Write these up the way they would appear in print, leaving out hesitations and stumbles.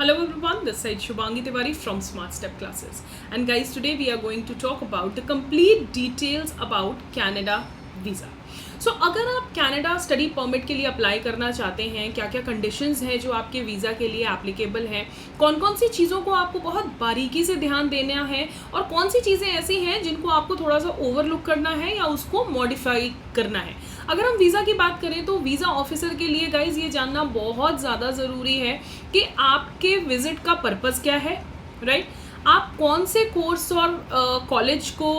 Hello everyone, this side Shubhangi Tiwari from Smart Step Classes. And guys, today we are going to talk about the complete details about Canada visa. So अगर आप Canada study permit के लिए apply करना चाहते हैं, क्या क्या conditions हैं जो आपके वीज़ा के लिए एप्लीकेबल हैं, कौन कौन सी चीज़ों को आपको बहुत बारीकी से ध्यान देना है और कौन सी चीज़ें ऐसी हैं जिनको आपको थोड़ा सा ओवरलुक करना है या उसको मॉडिफाई करना है। अगर हम वीज़ा की बात करें तो वीज़ा ऑफिसर के लिए गाइज ये जानना बहुत ज़्यादा ज़रूरी है कि आपके विज़िट का पर्पज़ क्या है, राइट? आप कौन से कोर्स और कॉलेज को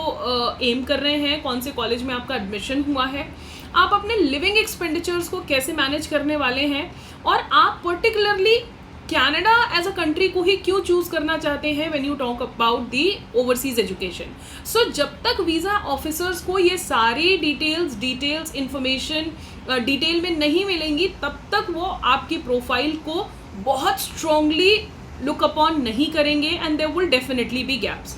एम कर रहे हैं, कौन से कॉलेज में आपका एडमिशन हुआ है, आप अपने लिविंग एक्सपेंडिचर्स को कैसे मैनेज करने वाले हैं और आप particularly Canada as a country को ही क्यों चूज़ करना चाहते हैं when you talk about the overseas education. So जब तक वीज़ा ऑफिसर्स को ये सारी डिटेल्स इंफॉर्मेशन डिटेल में नहीं मिलेंगी तब तक वो आपकी प्रोफाइल को बहुत स्ट्रांगली लुक अपॉन नहीं करेंगे and there will definitely be gaps.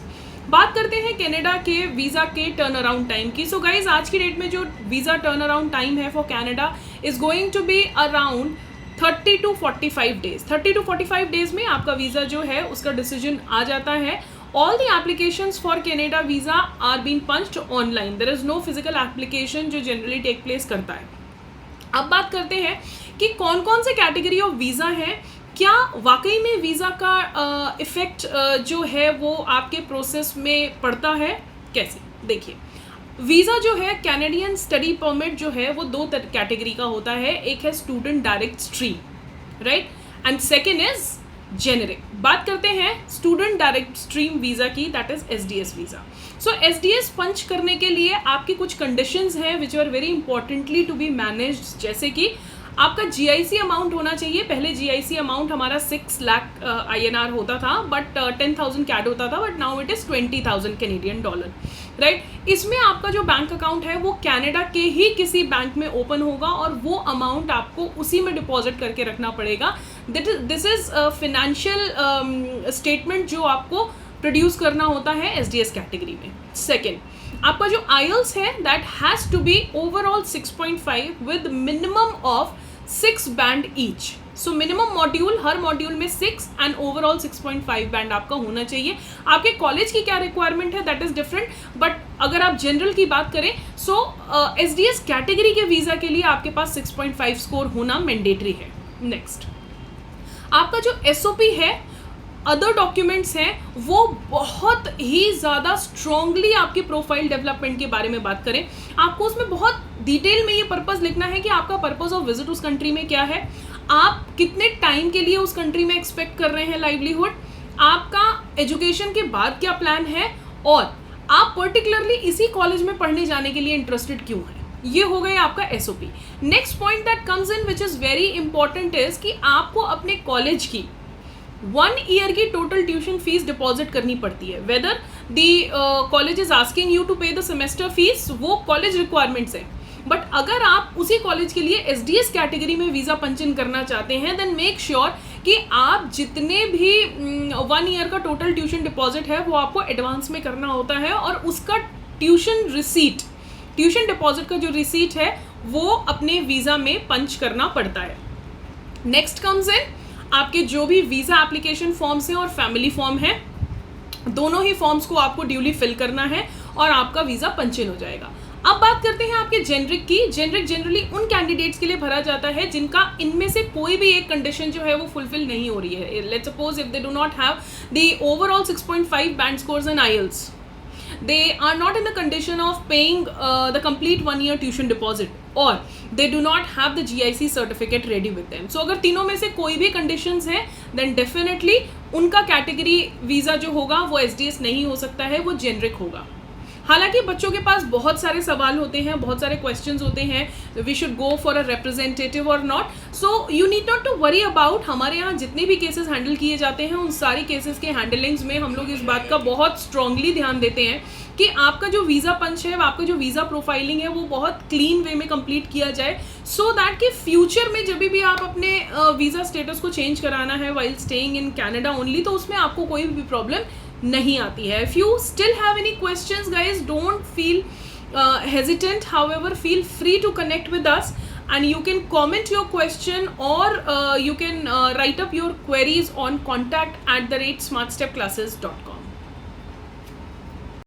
बात करते हैं कनाडा के वीज़ा के टर्न अराउंड टाइम की। सो गाइज आज की डेट में जो वीज़ा टर्न अराउंड टाइम है for Canada is going to be around 30 to 45 days. 30 to 45 days में आपका वीज़ा जो है उसका डिसीजन आ जाता है। All the applications for Canada visa are been punched online, there is no physical application जो जनरली टेक प्लेस करता है। अब बात करते हैं कि कौन कौन से कैटेगरी ऑफ वीज़ा हैं, क्या वाकई में वीज़ा का इफ़ेक्ट जो है वो आपके प्रोसेस में पड़ता है, कैसे। देखिए, वीज़ा जो है कैनेडियन स्टडी परमिट जो है वो दो कैटेगरी का होता है, एक है student direct stream, right, and second is generic. बात करते हैं स्टूडेंट डायरेक्ट स्ट्रीम वीज़ा की, that is SDS visa. So SDS punch करने के लिए आपकी कुछ कंडीशंस हैं which are very importantly to be managed, जैसे कि आपका जीआईसी अमाउंट होना चाहिए। पहले जीआईसी अमाउंट हमारा 6 लाख INR होता था, बट 10,000 कैड होता था, but now it is 20,000 Canadian dollar, right. इसमें आपका जो बैंक अकाउंट है वो कनाडा के ही किसी बैंक में ओपन होगा और वो अमाउंट आपको उसी में डिपॉजिट करके रखना पड़ेगा। दिस इज़ फिनेंशियल स्टेटमेंट जो आपको प्रोड्यूस करना होता है एसडीएस कैटेगरी में। सेकेंड, आपका जो IELTS है that has to be overall 6.5 with minimum of 6 band each. So minimum module, हर मॉड्यूल में 6 एंड ओवरऑल 6.5 बैंड आपका होना चाहिए। आपके कॉलेज की क्या रिक्वायरमेंट है दैट इज़ डिफरेंट, बट अगर आप जनरल की बात करें सो एसडीएस कैटेगरी के वीज़ा के लिए आपके पास 6.5 स्कोर होना मैंडेटरी है। नेक्स्ट, आपका जो एसओपी है, अदर डॉक्यूमेंट्स हैं, वो बहुत ही ज़्यादा स्ट्रॉन्गली आपकी प्रोफाइल डेवलपमेंट के बारे में बात करें। आपको उसमें बहुत डिटेल में ये पर्पस लिखना है कि आपका पर्पस ऑफ विजिट उस कंट्री में क्या है, आप कितने टाइम के लिए उस कंट्री में एक्सपेक्ट कर रहे हैं लाइवलीहुड, आपका एजुकेशन के बाद क्या प्लान है और आप पर्टिकुलरली इसी कॉलेज में पढ़ने जाने के लिए इंटरेस्टेड क्यों हैं। ये हो गया आपका SOP. Next point that comes in which is very important is कि आपको अपने कॉलेज की 1 ईयर की टोटल ट्यूशन फीस डिपॉजिट करनी पड़ती है। Whether the college is asking you to pay the semester fees, वो कॉलेज रिक्वायरमेंट्स है, बट अगर आप उसी कॉलेज के लिए एसडीएस कैटेगरी में वीज़ा पंचिन करना चाहते हैं देन मेक श्योर कि आप जितने भी 1 ईयर का टोटल ट्यूशन डिपॉजिट है वो आपको एडवांस में करना होता है और उसका ट्यूशन रिसीट, ट्यूशन डिपॉजिट का जो रिसीट है वो अपने वीज़ा में पंच करना पड़ता है। नेक्स्ट कम्स इन आपके जो भी वीज़ा एप्लीकेशन फॉर्म्स हैं और फैमिली फॉर्म है, दोनों ही फॉर्म्स को आपको ड्यूली फिल करना है और आपका वीज़ा पंचिन हो जाएगा। अब बात करते हैं आपके जेनरिक की। जेनरिक जनरली उन कैंडिडेट्स के लिए भरा जाता है जिनका इनमें से कोई भी एक कंडीशन जो है वो फुलफिल नहीं हो रही है। Let's suppose if they do not have the overall 6.5 band scores in IELTS, they are not in the condition of paying the complete 1 year tuition deposit or they do not have the GIC certificate ready with them. So अगर तीनों में से कोई भी conditions है then definitely उनका category visa जो होगा वो एसडीएस नहीं हो सकता है, वो जेनरिक होगा। हालांकि बच्चों के पास बहुत सारे सवाल होते हैं, बहुत सारे क्वेश्चंस होते हैं, we should go for a representative और not, so you need not to worry about. हमारे यहाँ जितने भी केसेस हैंडल किए जाते हैं उन सारी केसेस के हैंडलिंग्स में हम लोग इस बात का बहुत स्ट्रांगली ध्यान देते हैं कि आपका जो वीज़ा पंच है, आपका जो वीज़ा प्रोफाइलिंग है वो बहुत क्लीन वे में कंप्लीट किया जाए, सो दैट कि फ्यूचर में जब भी आप अपने वीज़ा स्टेटस को चेंज कराना है while staying in Canada only, तो उसमें आपको कोई भी प्रॉब्लम नहीं आती है। If you still have any questions guys, don't feel hesitant, however feel free to connect with us. and you can comment your question, or you can write up your queries on contact@smartstepclasses.com.